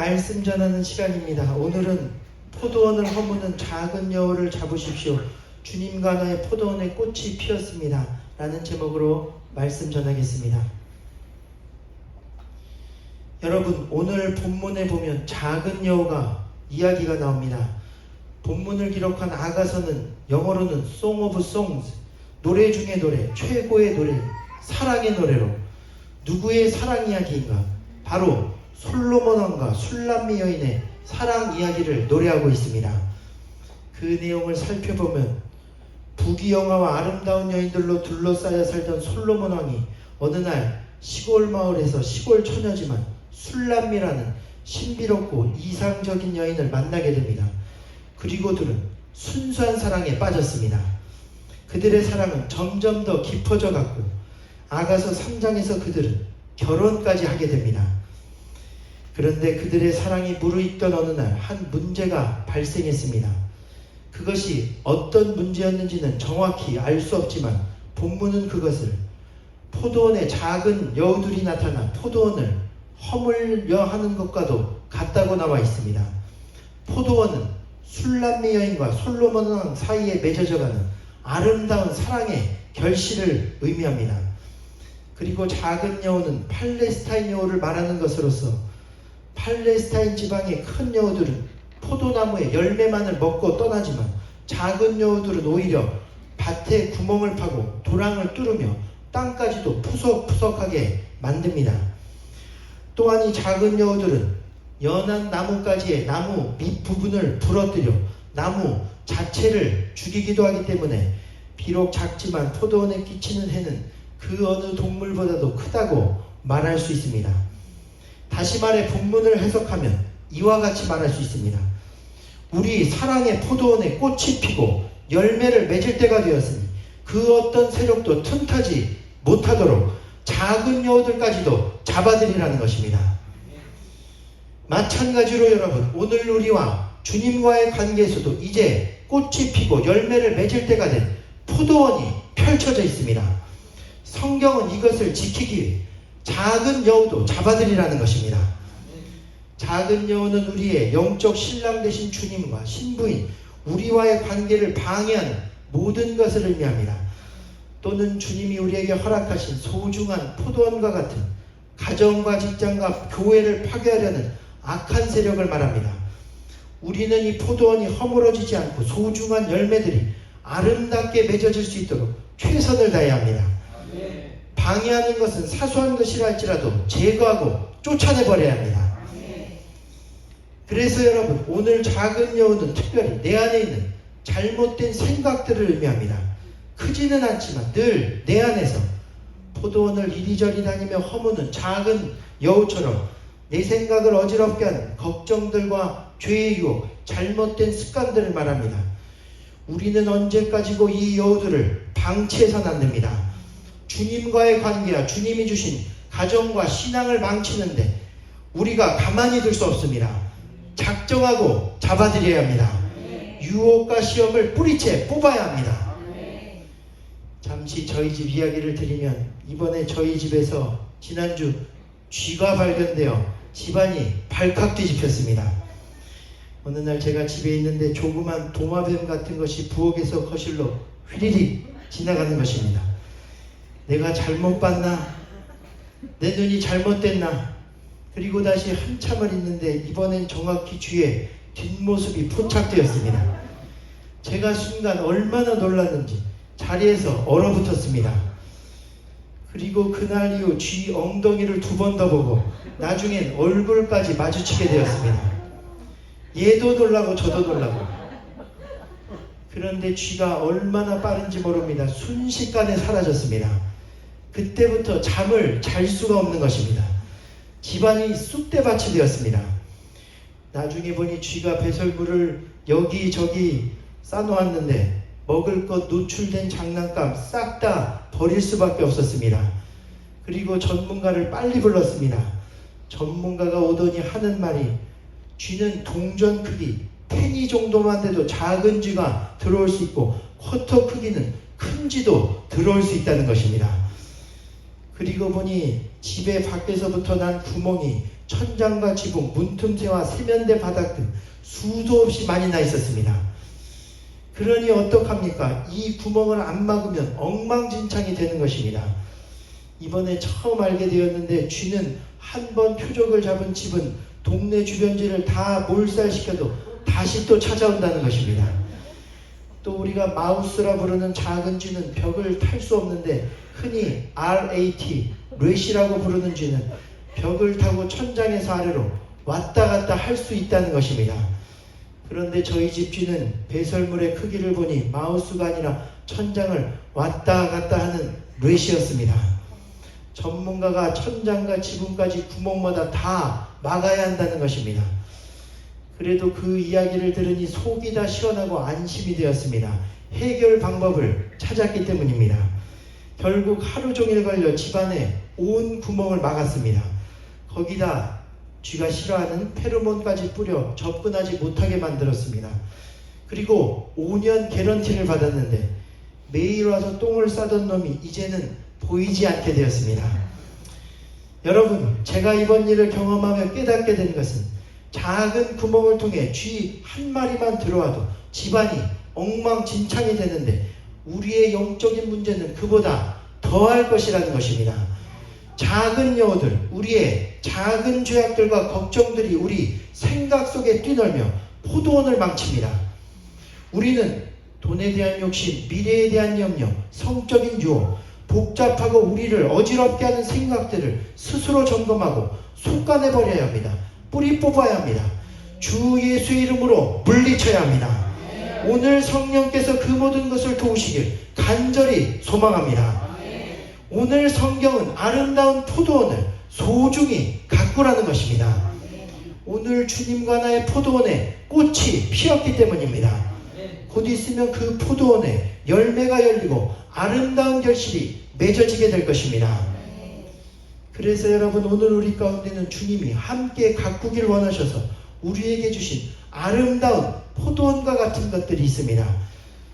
말씀 전하는 시간입니다. 오늘은 포도원을 허무는 작은 여우를 잡으십시오. 주님과 나의 포도원에 꽃이 피었습니다. 라는 제목으로 말씀 전하겠습니다. 여러분, 오늘 본문에 보면 작은 여우가 이야기가 나옵니다. 본문을 기록한 아가서는 영어로는 Song of Songs, 노래 중에 노래, 최고의 노래, 사랑의 노래로 누구의 사랑 이야기인가? 바로 솔로몬 왕과 술람미 여인의 사랑 이야기를 노래하고 있습니다. 그 내용을 살펴보면 부귀영화와 아름다운 여인들로 둘러싸여 살던 솔로몬 왕이 어느 날 시골 마을에서 시골 처녀지만 술람미라는 신비롭고 이상적인 여인을 만나게 됩니다. 그리고 둘은 순수한 사랑에 빠졌습니다. 그들의 사랑은 점점 더 깊어져 갔고 아가서 3장에서 그들은 결혼까지 하게 됩니다. 그런데 그들의 사랑이 무르익던 어느 날 한 문제가 발생했습니다. 그것이 어떤 문제였는지는 정확히 알 수 없지만 본문은 그것을 포도원에 작은 여우들이 나타나 포도원을 허물려 하는 것과도 같다고 나와 있습니다. 포도원은 술람미 여인과 솔로몬 왕 사이에 맺어져가는 아름다운 사랑의 결실을 의미합니다. 그리고 작은 여우는 팔레스타인 여우를 말하는 것으로서 팔레스타인 지방의 큰 여우들은 포도나무의 열매만을 먹고 떠나지만 작은 여우들은 오히려 밭에 구멍을 파고 도랑을 뚫으며 땅까지도 푸석푸석하게 만듭니다. 또한 이 작은 여우들은 연한 나뭇가지의 나무 밑부분을 부러뜨려 나무 자체를 죽이기도 하기 때문에 비록 작지만 포도원에 끼치는 해는 그 어느 동물보다도 크다고 말할 수 있습니다. 다시 말해 본문을 해석하면 이와 같이 말할 수 있습니다. 우리 사랑의 포도원에 꽃이 피고 열매를 맺을 때가 되었으니 그 어떤 세력도 틈타지 못하도록 작은 여우들까지도 잡아들이라는 것입니다. 마찬가지로 여러분, 오늘 우리와 주님과의 관계에서도 이제 꽃이 피고 열매를 맺을 때가 된 포도원이 펼쳐져 있습니다. 성경은 이것을 지키기 위해 작은 여우도 잡아들이라는 것입니다. 작은 여우는 우리의 영적 신랑 되신 주님과 신부인 우리와의 관계를 방해하는 모든 것을 의미합니다. 또는 주님이 우리에게 허락하신 소중한 포도원과 같은 가정과 직장과 교회를 파괴하려는 악한 세력을 말합니다. 우리는 이 포도원이 허물어지지 않고 소중한 열매들이 아름답게 맺어질 수 있도록 최선을 다해야 합니다. 방해하는 것은 사소한 것이라 할지라도 제거하고 쫓아내버려야 합니다. 그래서 여러분, 오늘 작은 여우는 특별히 내 안에 있는 잘못된 생각들을 의미합니다. 크지는 않지만 늘 내 안에서 포도원을 이리저리 다니며 허무는 작은 여우처럼 내 생각을 어지럽게 하는 걱정들과 죄의 유혹, 잘못된 습관들을 말합니다. 우리는 언제까지고 이 여우들을 방치해서는 안 됩니다. 주님과의 관계와 주님이 주신 가정과 신앙을 망치는데 우리가 가만히 둘 수 없습니다. 작정하고 잡아들여야 합니다. 유혹과 시험을 뿌리채 뽑아야 합니다. 잠시 저희 집 이야기를 드리면 이번에 저희 집에서 지난주 쥐가 발견되어 집안이 발칵 뒤집혔습니다. 어느 날 제가 집에 있는데 조그만 도마뱀 같은 것이 부엌에서 거실로 휘리릭 지나가는 것입니다. 내가 잘못 봤나? 내 눈이 잘못됐나? 그리고 다시 한참을 있는데 이번엔 정확히 쥐의 뒷모습이 포착되었습니다. 제가 순간 얼마나 놀랐는지 자리에서 얼어붙었습니다. 그리고 그날 이후 쥐 엉덩이를 2번 더 보고 나중엔 얼굴까지 마주치게 되었습니다. 얘도 놀라고 저도 놀라고. 그런데 쥐가 얼마나 빠른지 모릅니다. 순식간에 사라졌습니다. 그때부터 잠을 잘 수가 없는 것입니다. 집안이 쑥대밭이 되었습니다. 나중에 보니 쥐가 배설물을 여기저기 싸놓았는데 먹을 것 노출된 장난감 싹 다 버릴 수밖에 없었습니다. 그리고 전문가를 빨리 불렀습니다. 전문가가 오더니 하는 말이 쥐는 동전 크기 페니 정도만 돼도 작은 쥐가 들어올 수 있고 쿼터 크기는 큰 쥐도 들어올 수 있다는 것입니다. 그리고 보니 집의 밖에서부터 난 구멍이 천장과 지붕, 문틈새와 세면대 바닥 등 수도 없이 많이 나 있었습니다. 그러니 어떡합니까? 이 구멍을 안 막으면 엉망진창이 되는 것입니다. 이번에 처음 알게 되었는데 쥐는 한 번 표적을 잡은 집은 동네 주변지를 다 몰살시켜도 다시 또 찾아온다는 것입니다. 또 우리가 마우스라 부르는 작은 쥐는 벽을 탈 수 없는데 흔히 RAT, 렛이라고 부르는 쥐는 벽을 타고 천장에서 아래로 왔다 갔다 할 수 있다는 것입니다. 그런데 저희 집 쥐는 배설물의 크기를 보니 마우스가 아니라 천장을 왔다 갔다 하는 렛이었습니다. 전문가가 천장과 지붕까지 구멍마다 다 막아야 한다는 것입니다. 그래도 그 이야기를 들으니 속이 다 시원하고 안심이 되었습니다. 해결 방법을 찾았기 때문입니다. 결국 하루 종일 걸려 집안에 온 구멍을 막았습니다. 거기다 쥐가 싫어하는 페로몬까지 뿌려 접근하지 못하게 만들었습니다. 그리고 5년 개런티를 받았는데 매일 와서 똥을 싸던 놈이 이제는 보이지 않게 되었습니다. 여러분, 제가 이번 일을 경험하며 깨닫게 된 것은 작은 구멍을 통해 쥐 한 마리만 들어와도 집안이 엉망진창이 되는데 우리의 영적인 문제는 그보다 더할 것이라는 것입니다. 작은 여우들, 우리의 작은 죄악들과 걱정들이 우리 생각 속에 뛰놀며 포도원을 망칩니다. 우리는 돈에 대한 욕심, 미래에 대한 염려, 성적인 유혹, 복잡하고 우리를 어지럽게 하는 생각들을 스스로 점검하고 속아내버려야 합니다. 뿌리 뽑아야 합니다. 주 예수의 이름으로 물리쳐야 합니다. 오늘 성령께서 그 모든 것을 도우시길 간절히 소망합니다. 오늘 성경은 아름다운 포도원을 소중히 가꾸라는 것입니다. 오늘 주님과 나의 포도원에 꽃이 피었기 때문입니다. 곧 있으면 그 포도원에 열매가 열리고 아름다운 결실이 맺어지게 될 것입니다. 그래서 여러분, 오늘 우리 가운데는 주님이 함께 가꾸길 원하셔서 우리에게 주신 아름다운 포도원과 같은 것들이 있습니다.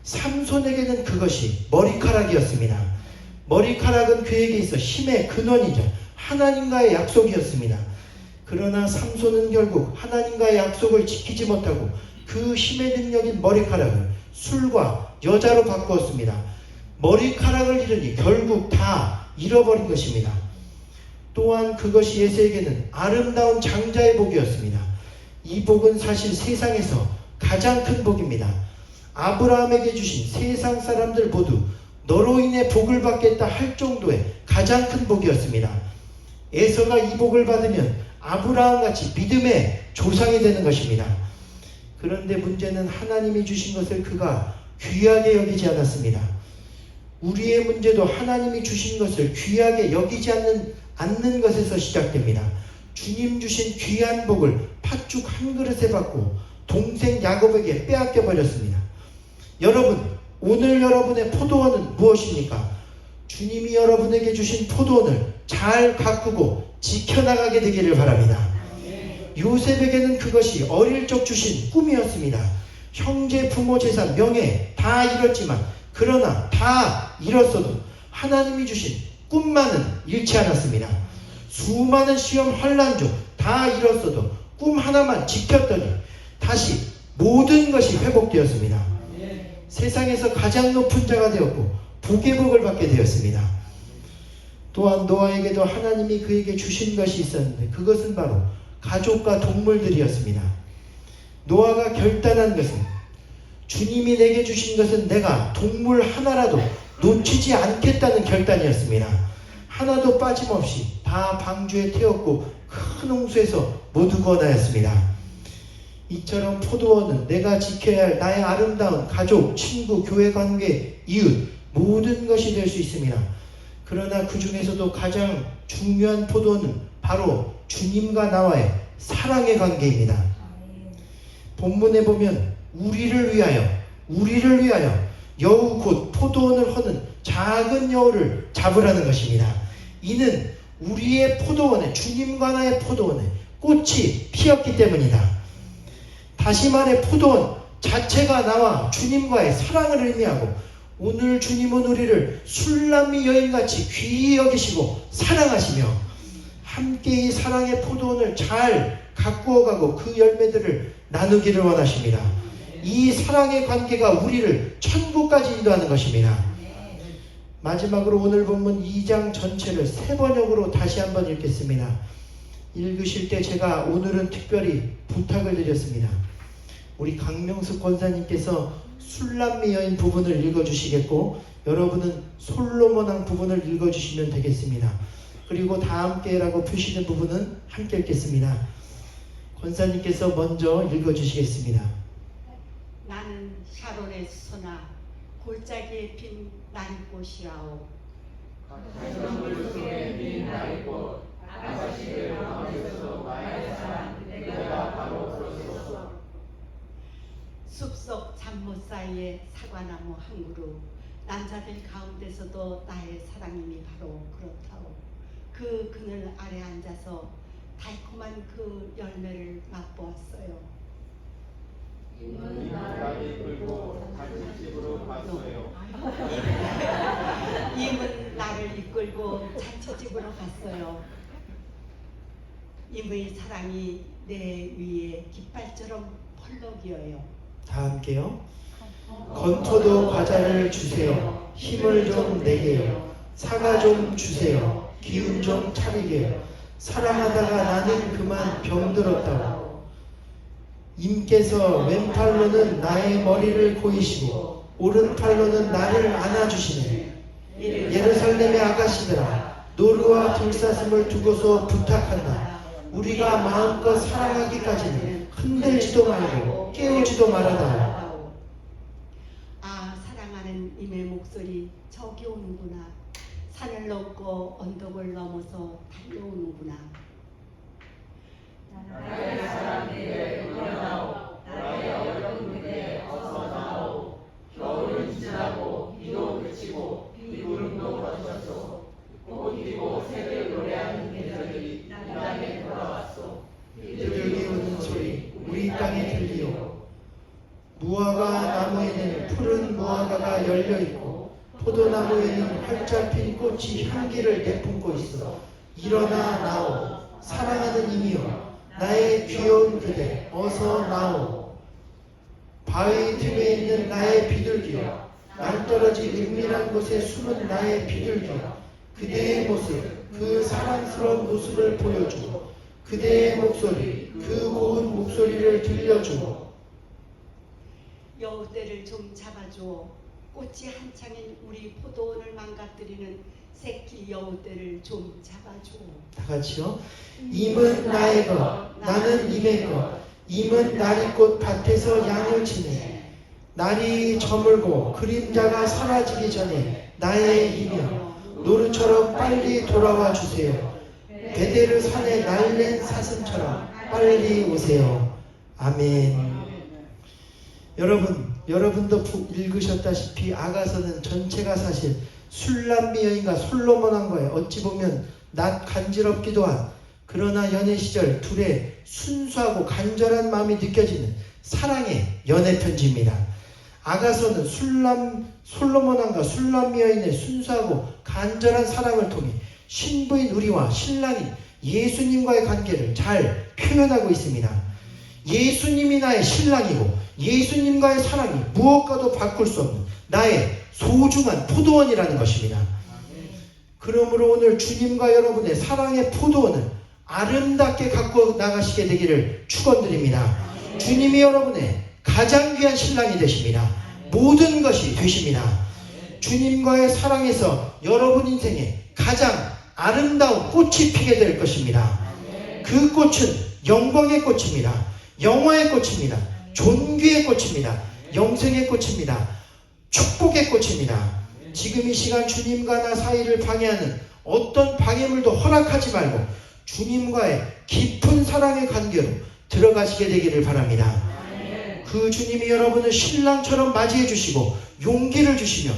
삼손에게는 그것이 머리카락이었습니다. 머리카락은 그에게 있어 힘의 근원이자 하나님과의 약속이었습니다. 그러나 삼손은 결국 하나님과의 약속을 지키지 못하고 그 힘의 능력인 머리카락을 술과 여자로 바꾸었습니다. 머리카락을 잃으니 결국 다 잃어버린 것입니다. 또한 그것이 예수에게는 아름다운 장자의 복이었습니다. 이 복은 사실 세상에서 가장 큰 복입니다. 아브라함에게 주신 세상 사람들 모두 너로 인해 복을 받겠다 할 정도의 가장 큰 복이었습니다. 에서가 이 복을 받으면 아브라함같이 믿음의 조상이 되는 것입니다. 그런데 문제는 하나님이 주신 것을 그가 귀하게 여기지 않았습니다. 우리의 문제도 하나님이 주신 것을 귀하게 여기지 않는 것에서 시작됩니다. 주님 주신 귀한 복을 팥죽 한 그릇에 받고 동생 야곱에게 빼앗겨 버렸습니다. 여러분, 오늘 여러분의 포도원은 무엇입니까? 주님이 여러분에게 주신 포도원을 잘 가꾸고 지켜나가게 되기를 바랍니다. 요셉에게는 그것이 어릴 적 주신 꿈이었습니다. 형제, 부모, 재산, 명예 다 잃었지만 그러나 다 잃었어도 하나님이 주신 꿈만은 잃지 않았습니다. 수많은 시험 환난 중 다 잃었어도 꿈 하나만 지켰더니 다시 모든 것이 회복되었습니다. 세상에서 가장 높은 자가 되었고 복의 복을 받게 되었습니다. 또한 노아에게도 하나님이 그에게 주신 것이 있었는데 그것은 바로 가족과 동물들이었습니다. 노아가 결단한 것은 주님이 내게 주신 것은 내가 동물 하나라도 놓치지 않겠다는 결단이었습니다. 하나도 빠짐없이 다 방주에 태웠고 큰 홍수에서 모두 구원하였습니다. 이처럼 포도원은 내가 지켜야 할 나의 아름다운 가족, 친구, 교회 관계, 이웃 모든 것이 될 수 있습니다. 그러나 그 중에서도 가장 중요한 포도원은 바로 주님과 나와의 사랑의 관계입니다. 본문에 보면 우리를 위하여 여우 곧 포도원을 허는 작은 여우를 잡으라는 것입니다. 이는 우리의 포도원에, 주님과 나의 포도원에 꽃이 피었기 때문이다. 다시 말해 포도원 자체가 나와 주님과의 사랑을 의미하고 오늘 주님은 우리를 술람미 여인같이 귀히 여기시고 사랑하시며 함께 이 사랑의 포도원을 잘 가꾸어가고 그 열매들을 나누기를 원하십니다. 이 사랑의 관계가 우리를 천국까지 인도하는 것입니다. 마지막으로 오늘 본문 2장 전체를 3번역으로 다시 한번 읽겠습니다. 읽으실 때 제가 오늘은 특별히 부탁을 드렸습니다. 우리 강명숙 권사님께서 술람미 여인 부분을 읽어주시겠고, 여러분은 솔로몬왕 부분을 읽어주시면 되겠습니다. 그리고 다 함께라고 표시된 부분은 함께 읽겠습니다. 권사님께서 먼저 읽어주시겠습니다. 나는 샤론의 소나 골짜기에 핀 나리꽃이라오. 가시덤불 속에 핀 나리꽃, 아가씨들 가운데서 나의 사랑, 내가 바로 그렇소서. 숲속 잡못 사이에 사과나무 한 그루, 난자들 가운데서도 나의 사랑님이 바로 그렇다오. 그 그늘 아래 앉아서 달콤한 그 열매를 맛보았어요. 임은 나를 이끌고 잔치집으로 갔어요. 임은 나를 이끌고 잔치집으로 갔어요. 임의 사랑이 내 위에 깃발처럼 펄럭이어요. 다 함께요. 건토도 과자를 주세요. 힘을 좀 내게요. 사과 좀 주세요. 기운 좀 차리게요. 사랑하다가 나는 그만 병들었다고. 임께서 왼팔로는 나의 머리를 고이시고 오른팔로는 나를 안아주시네. 예루살렘의 아가씨들아, 노루와 들사슴을 두고서 부탁한다. 우리가 마음껏 사랑하기까지는 흔들지도 말고 깨우지도 말아다. 아, 사랑하는 임의 목소리 저기 오는구나. 산을 넘고 언덕을 넘어서 달려오는구나. 나의 사랑에게 일어나오. 나의 어려운 무대에 어서 나오. 겨울은 지나고 비도 그치고 비구름도 거쳤소. 꽃 피고 새들 노래하는 계절이 이 땅에 돌아왔소. 비둘기 우는 소리 우리 땅에 들리오. 무화과 나무에는 푸른 무화과가 열려있고 포도나무에는 활짝 핀 꽃이 향기를 내뿜고 있어. 일어나 나오. 사랑하는 이미여, 나의 귀여운 그대 어서 나오. 바위 틈에 있는 나의 비둘기여, 낭떠러지 은밀한 곳에 숨은 나의 비둘기여, 그대의 모습, 그 사랑스러운 모습을 보여주고 그대의 목소리, 그 고운 목소리를 들려주고. 여우떼를 좀 잡아줘. 꽃이 한창인 우리 포도원을 망가뜨리는 새끼 여우떼를 좀 잡아줘. 다 같이요. 임은 나의 것, 나는 임의 것. 임은 나리꽃 밭에서 양을 치네. 날이 저물고 그림자가 사라지기 전에 나의 임이여, 노루처럼 빨리 돌아와 주세요. 베데르 산에 날랜 사슴처럼 빨리 오세요. 아멘. 여러분도 읽으셨다시피 아가서는 전체가 사실 술람미 여인과 솔로몬 왕과의 어찌 보면 낯 간지럽기도 한, 그러나 연애 시절 둘의 순수하고 간절한 마음이 느껴지는 사랑의 연애 편지입니다. 아가서는 솔로몬 왕과 술람미 여인의 순수하고 간절한 사랑을 통해 신부인 우리와 신랑인 예수님과의 관계를 잘 표현하고 있습니다. 예수님이 나의 신랑이고 예수님과의 사랑이 무엇과도 바꿀 수 없는 나의 소중한 포도원이라는 것입니다. 그러므로 오늘 주님과 여러분의 사랑의 포도원을 아름답게 갖고 나가시게 되기를 축원드립니다. 주님이 여러분의 가장 귀한 신랑이 되십니다. 모든 것이 되십니다. 주님과의 사랑에서 여러분 인생에 가장 아름다운 꽃이 피게 될 것입니다. 그 꽃은 영광의 꽃입니다. 영화의 꽃입니다. 존귀의 꽃입니다. 영생의 꽃입니다. 축복의 꽃입니다. 지금 이 시간 주님과 나 사이를 방해하는 어떤 방해물도 허락하지 말고 주님과의 깊은 사랑의 관계로 들어가시게 되기를 바랍니다. 그 주님이 여러분을 신랑처럼 맞이해 주시고 용기를 주시며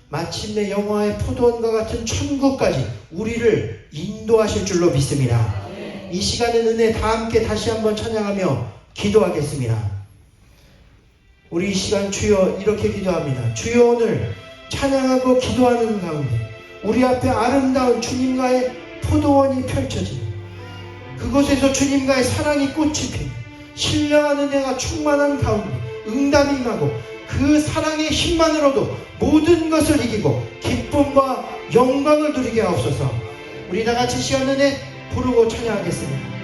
마침내 영화의 포도원과 같은 천국까지 우리를 인도하실 줄로 믿습니다. 이 시간의 은혜 다 함께 다시 한번 찬양하며 기도하겠습니다. 우리 이 시간 주여 이렇게 기도합니다. 주여, 오늘 찬양하고 기도하는 가운데 우리 앞에 아름다운 주님과의 포도원이 펼쳐지는 그곳에서 주님과의 사랑이 꽃이 핀 신령한 은혜가 충만한 가운데 응답이 임하고 그 사랑의 힘만으로도 모든 것을 이기고 기쁨과 영광을 누리게 하옵소서. 우리 다같이 시간 내내 부르고 찬양하겠습니다.